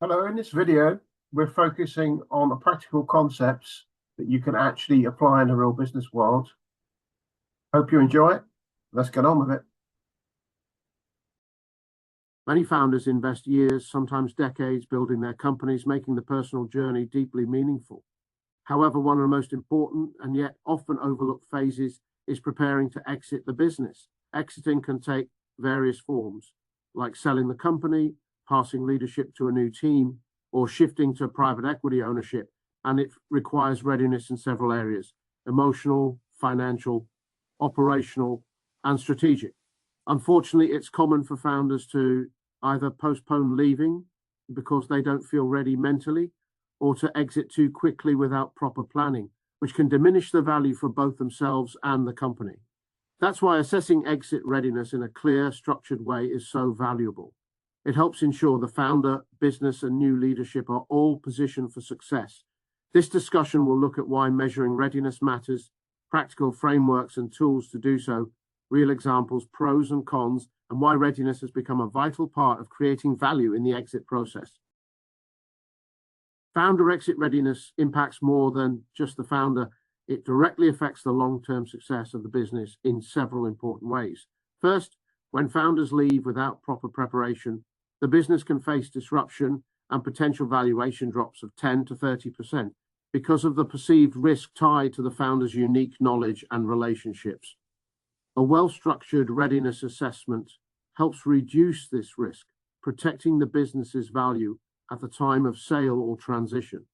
Hello, in this video, we're focusing on the practical concepts that you can actually apply in the real business world. Hope you enjoy it. Let's get on with it. Many founders invest years, sometimes decades, building their companies, making the personal journey deeply meaningful. However, one of the most important and yet often overlooked phases is preparing to exit the business. Exiting can take various forms, like selling the company, passing leadership to a new team, or shifting to private equity ownership, and it requires readiness in several areas: emotional, financial, operational, and strategic. Unfortunately, it's common for founders to either postpone leaving because they don't feel ready mentally, or to exit too quickly without proper planning, which can diminish the value for both themselves and the company. That's why assessing exit readiness in a clear, structured way is so valuable. It helps ensure the founder, business, and new leadership are all positioned for success. This discussion will look at why measuring readiness matters, practical frameworks and tools to do so, real examples, pros and cons, and why readiness has become a vital part of creating value in the exit process. Founder exit readiness impacts more than just the founder. It directly affects the long-term success of the business in several important ways. First, when founders leave without proper preparation, the business can face disruption and potential valuation drops of 10 to 30% because of the perceived risk tied to the founder's unique knowledge and relationships. A well-structured readiness assessment helps reduce this risk, protecting the business's value at the time of sale or transition.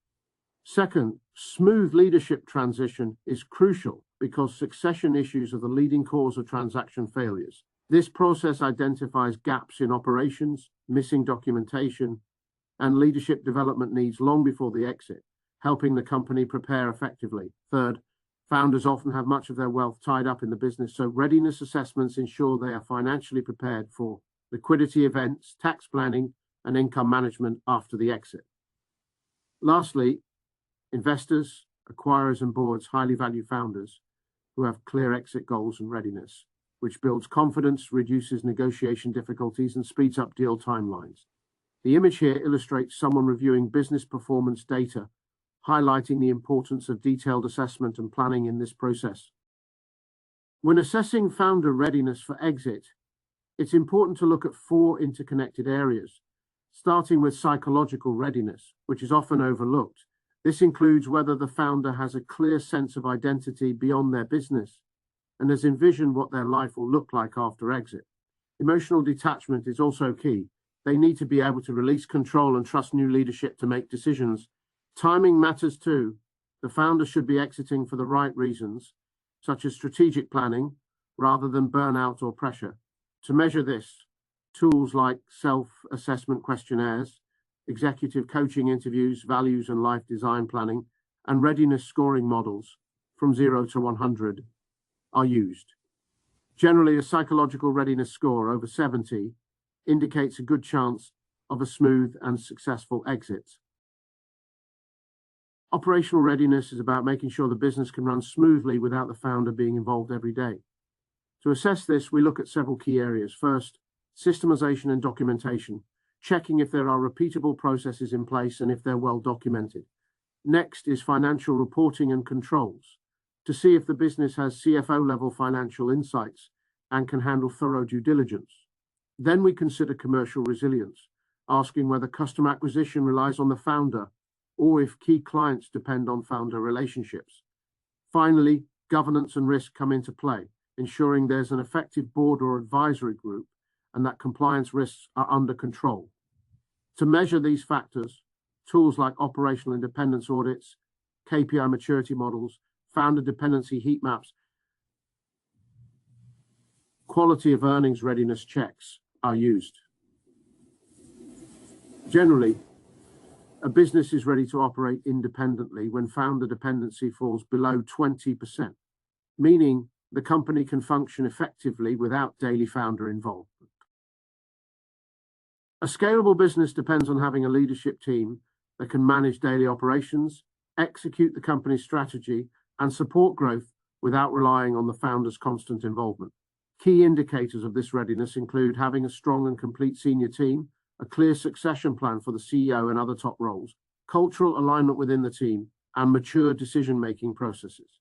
Second, smooth leadership transition is crucial because succession issues are the leading cause of transaction failures. This process identifies gaps in operations, missing documentation, and leadership development needs long before the exit, helping the company prepare effectively. Third, founders often have much of their wealth tied up in the business, so readiness assessments ensure they are financially prepared for liquidity events, tax planning, and income management after the exit. Lastly, investors, acquirers, and boards highly value founders who have clear exit goals and readiness, which builds confidence, reduces negotiation difficulties, and speeds up deal timelines. The image here illustrates someone reviewing business performance data, highlighting the importance of detailed assessment and planning in this process. When assessing founder readiness for exit, it's important to look at four interconnected areas, starting with psychological readiness, which is often overlooked. This includes whether the founder has a clear sense of identity beyond their business and has envisioned what their life will look like after exit. Emotional detachment is also key. They need to be able to release control and trust new leadership to make decisions. Timing matters too. The founder should be exiting for the right reasons, such as strategic planning, rather than burnout or pressure. To measure this, tools like self-assessment questionnaires, executive coaching interviews, values and life design planning, and readiness scoring models from 0 to 100 are used. Generally, a psychological readiness score over 70 indicates a good chance of a smooth and successful exit. Operational readiness is about making sure the business can run smoothly without the founder being involved every day. To assess this, we look at several key areas. First, systemization and documentation, checking if there are repeatable processes in place and if they're well documented. Next is financial reporting and controls, to see if the business has CFO-level financial insights and can handle thorough due diligence. Then we consider commercial resilience, asking whether customer acquisition relies on the founder or if key clients depend on founder relationships. Finally, governance and risk come into play, ensuring there's an effective board or advisory group and that compliance risks are under control. To measure these factors, tools like operational independence audits, KPI maturity models, founder dependency heat maps, quality of earnings readiness checks are used. Generally, a business is ready to operate independently when founder dependency falls below 20%, meaning the company can function effectively without daily founder involvement. A scalable business depends on having a leadership team that can manage daily operations, execute the company's strategy, and support growth without relying on the founder's constant involvement. Key indicators of this readiness include having a strong and complete senior team, a clear succession plan for the CEO and other top roles, cultural alignment within the team, and mature decision-making processes.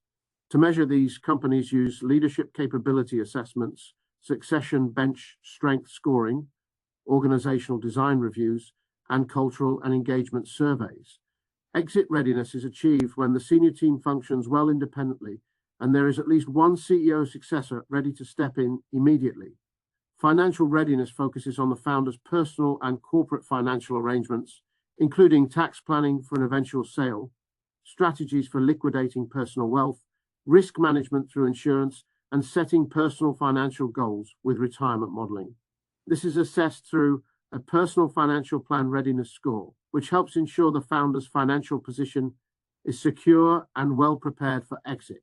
To measure these, companies use leadership capability assessments, succession bench strength scoring, organizational design reviews, and cultural and engagement surveys. Exit readiness is achieved when the senior team functions well independently and there is at least one CEO successor ready to step in immediately. Financial readiness focuses on the founder's personal and corporate financial arrangements, including tax planning for an eventual sale, strategies for liquidating personal wealth, risk management through insurance, and setting personal financial goals with retirement modeling. This is assessed through a personal financial plan readiness score, which helps ensure the founder's financial position is secure and well prepared for exit.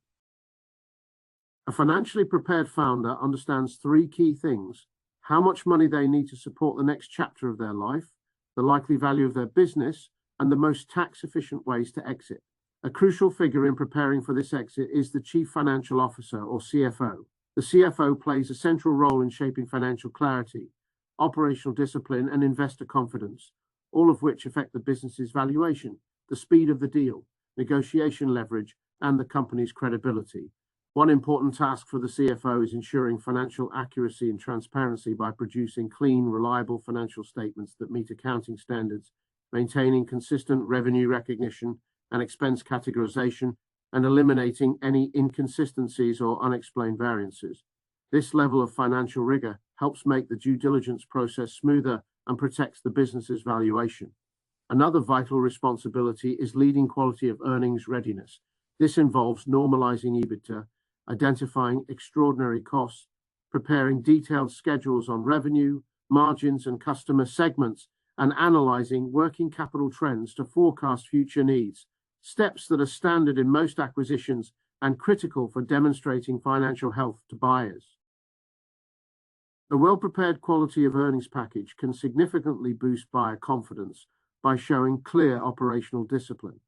A financially prepared founder understands three key things: how much money they need to support the next chapter of their life, the likely value of their business, and the most tax-efficient ways to exit. A crucial figure in preparing for this exit is the Chief Financial Officer, or CFO. The CFO plays a central role in shaping financial clarity, operational discipline, and investor confidence, all of which affect the business's valuation, the speed of the deal, negotiation leverage, and the company's credibility. One important task for the CFO is ensuring financial accuracy and transparency by producing clean, reliable financial statements that meet accounting standards, maintaining consistent revenue recognition and expense categorization, and eliminating any inconsistencies or unexplained variances. This level of financial rigor helps make the due diligence process smoother and protects the business's valuation. Another vital responsibility is leading quality of earnings readiness. This involves normalizing EBITDA, identifying extraordinary costs, preparing detailed schedules on revenue, margins, and customer segments, and analyzing working capital trends to forecast future needs, steps that are standard in most acquisitions and critical for demonstrating financial health to buyers. A well-prepared quality of earnings package can significantly boost buyer confidence by showing clear operational discipline.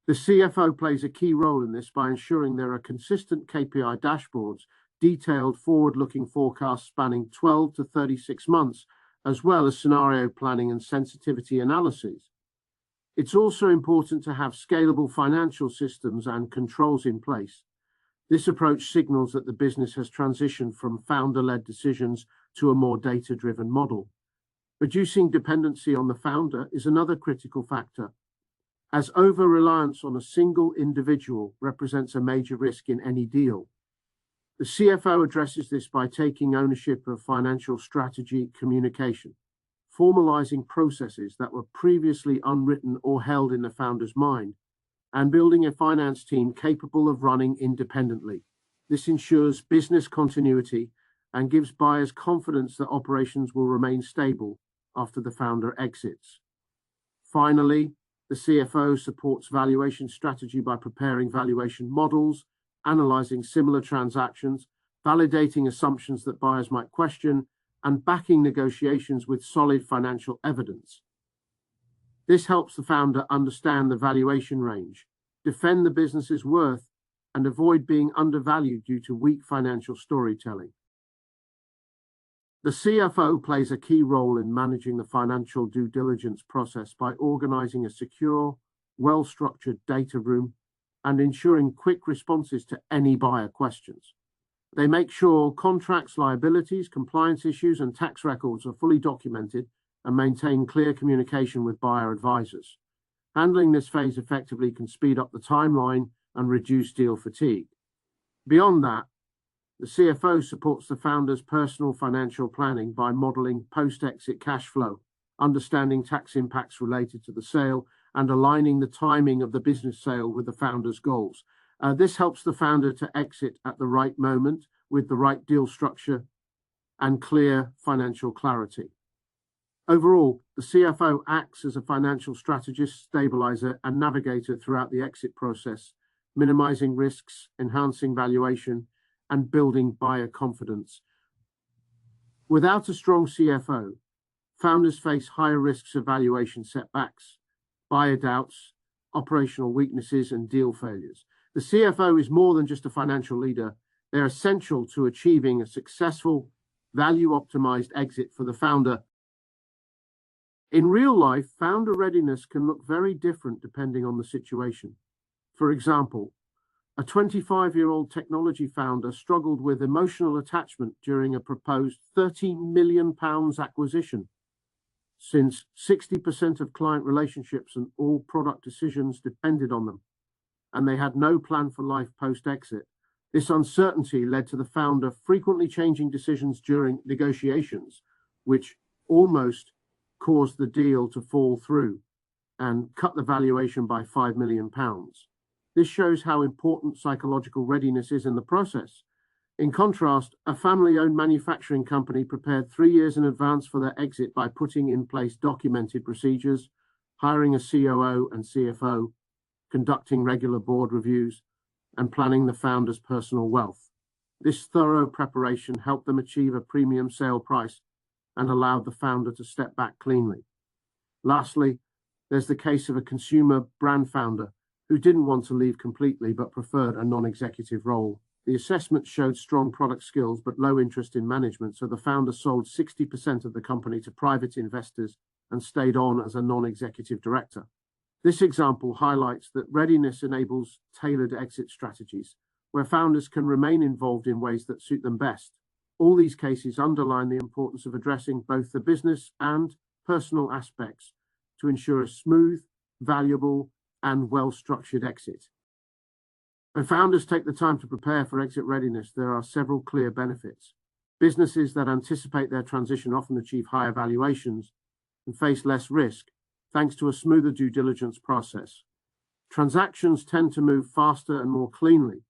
The CFO plays a key role in this by ensuring there are consistent KPI dashboards, detailed forward-looking forecasts spanning 12 to 36 months, as well as scenario planning and sensitivity analyses. It's also important to have scalable financial systems and controls in place. This approach signals that the business has transitioned from founder-led decisions to a more data-driven model. Reducing dependency on the founder is another critical factor, as over-reliance on a single individual represents a major risk in any deal. The CFO addresses this by taking ownership of financial strategy communication, formalizing processes that were previously unwritten or held in the founder's mind, and building a finance team capable of running independently. This ensures business continuity and gives buyers confidence that operations will remain stable after the founder exits. Finally, the CFO supports valuation strategy by preparing valuation models, analyzing similar transactions, validating assumptions that buyers might question, and backing negotiations with solid financial evidence. This helps the founder understand the valuation range, defend the business's worth, and avoid being undervalued due to weak financial storytelling. The CFO plays a key role in managing the financial due diligence process by organizing a secure, well-structured data room and ensuring quick responses to any buyer questions. They make sure contracts, liabilities, compliance issues, and tax records are fully documented and maintain clear communication with buyer advisors. Handling this phase effectively can speed up the timeline and reduce deal fatigue. Beyond that, the CFO supports the founder's personal financial planning by modeling post-exit cash flow, understanding tax impacts related to the sale, and aligning the timing of the business sale with the founder's goals. This helps the founder to exit at the right moment with the right deal structure and clear financial clarity. Overall, the CFO acts as a financial strategist, stabilizer, and navigator throughout the exit process, minimizing risks, enhancing valuation, and building buyer confidence. Without a strong CFO, founders face higher risks of valuation setbacks, buyer doubts, operational weaknesses, and deal failures. The CFO is more than just a financial leader. They're essential to achieving a successful, value-optimized exit for the founder In real life, founder readiness can look very different depending on the situation. For example, a 25-year-old technology founder struggled with emotional attachment during a proposed £13 million acquisition. Since 60% of client relationships and all product decisions depended on them, and they had no plan for life post-exit, this uncertainty led to the founder frequently changing decisions during negotiations, which almost caused the deal to fall through and cut the valuation by £5 million. This shows how important psychological readiness is in the process. In contrast, a family-owned manufacturing company prepared 3 years in advance for their exit by putting in place documented procedures, hiring a COO and CFO, conducting regular board reviews, and planning the founder's personal wealth. This thorough preparation helped them achieve a premium sale price and allowed the founder to step back cleanly. Lastly, there's the case of a consumer brand founder who didn't want to leave completely but preferred a non-executive role. The assessment showed strong product skills but low interest in management, so the founder sold 60% of the company to private investors and stayed on as a non-executive director. This example highlights that readiness enables tailored exit strategies, where founders can remain involved in ways that suit them best. All these cases underline the importance of addressing both the business and personal aspects to ensure a smooth, valuable, and well-structured exit. When founders take the time to prepare for exit readiness, there are several clear benefits. Businesses that anticipate their transition often achieve higher valuations and face less risk, thanks to a smoother due diligence process. Transactions tend to move faster and more cleanly,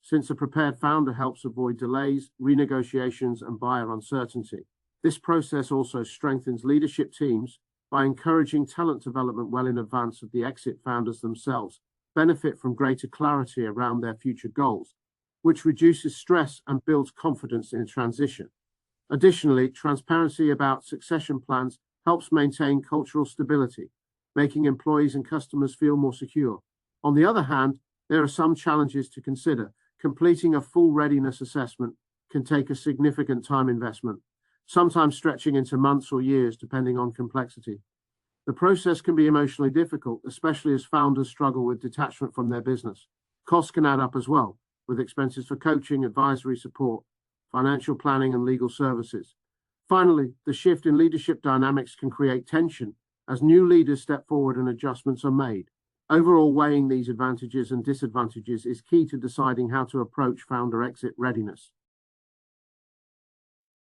since a prepared founder helps avoid delays, renegotiations, and buyer uncertainty. This process also strengthens leadership teams by encouraging talent development well in advance of the exit. Founders themselves benefit from greater clarity around their future goals, which reduces stress and builds confidence in transition. Additionally, transparency about succession plans helps maintain cultural stability, making employees and customers feel more secure. On the other hand, there are some challenges to consider. Completing a full readiness assessment can take a significant time investment, sometimes stretching into months or years, depending on complexity. The process can be emotionally difficult, especially as founders struggle with detachment from their business. Costs can add up as well, with expenses for coaching, advisory support, financial planning, and legal services. Finally, the shift in leadership dynamics can create tension as new leaders step forward and adjustments are made. Overall, weighing these advantages and disadvantages is key to deciding how to approach founder exit readiness.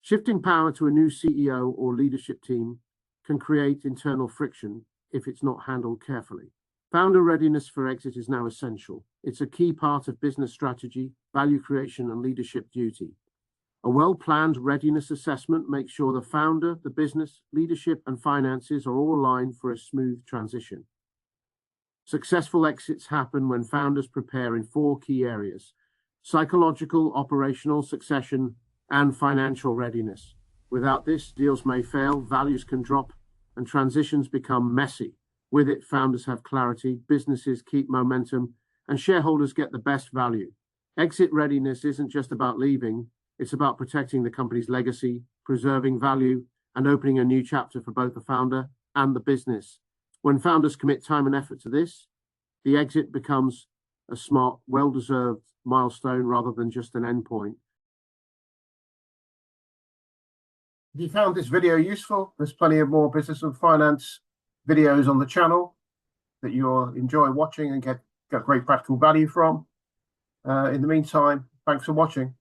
Shifting power to a new CEO or leadership team can create internal friction if it's not handled carefully. Founder readiness for exit is now essential. It's a key part of business strategy, value creation, and leadership duty. A well-planned readiness assessment makes sure the founder, the business, leadership, and finances are all aligned for a smooth transition. Successful exits happen when founders prepare in 4 key areas: psychological, operational, succession, and financial readiness. Without this, deals may fail, values can drop, and transitions become messy. With it, founders have clarity, businesses keep momentum, and shareholders get the best value. Exit readiness isn't just about leaving, it's about protecting the company's legacy, preserving value, and opening a new chapter for both the founder and the business. When founders commit time and effort to this, the exit becomes a smart, well-deserved milestone rather than just an endpoint. If you found this video useful, there's plenty of more business and finance videos on the channel that you'll enjoy watching and get great practical value from. In the meantime, thanks for watching.